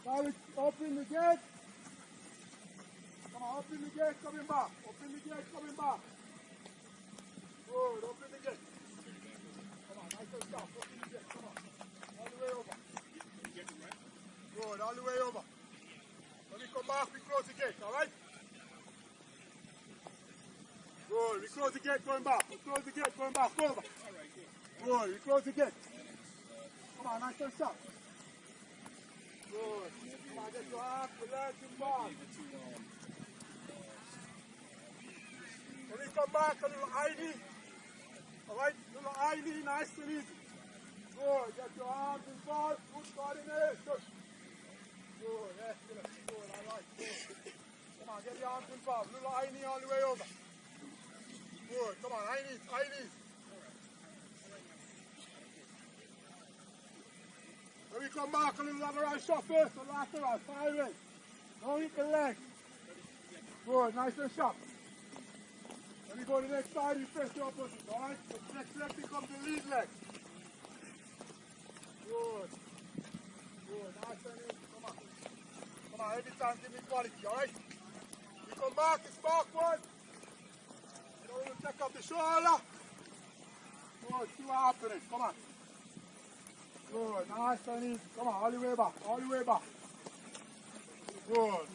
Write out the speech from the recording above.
Now we open the gate. Come on, open the gate, coming back. Open the gate, coming back. Good, open the gate. Come on, nice and stop. Open the gate, come on. All the way over. Good, all the way over. When we come back, we close the gate, alright? Good, we close the gate, going back. We close the gate, going back, over. Good, we close the gate. Come on, nice and stop. Good. Come on, get your arms, your legs involved. When we come back, a little ID. Alright, little ID, nice and easy. Good, get your arms involved, good coordination. Good, excellent, good, alright, good. Come on, get your arms involved, little ID all the way over. Good, come on, ID. When we come back, a little lateral shuffle, so lateral, sideways. Don't hit the leg. Good, nice and sharp. When we go to the next side, we press the opposite, alright? The next leg becomes the lead leg. Good. Good, nice and easy, come on. Come on, every time give me quality, alright? We come back, it's backward. Now we'll check up the shoulder. Good, see what's happening, come on. Good, nice and easy. Come on, all the way back, all the way back. Good.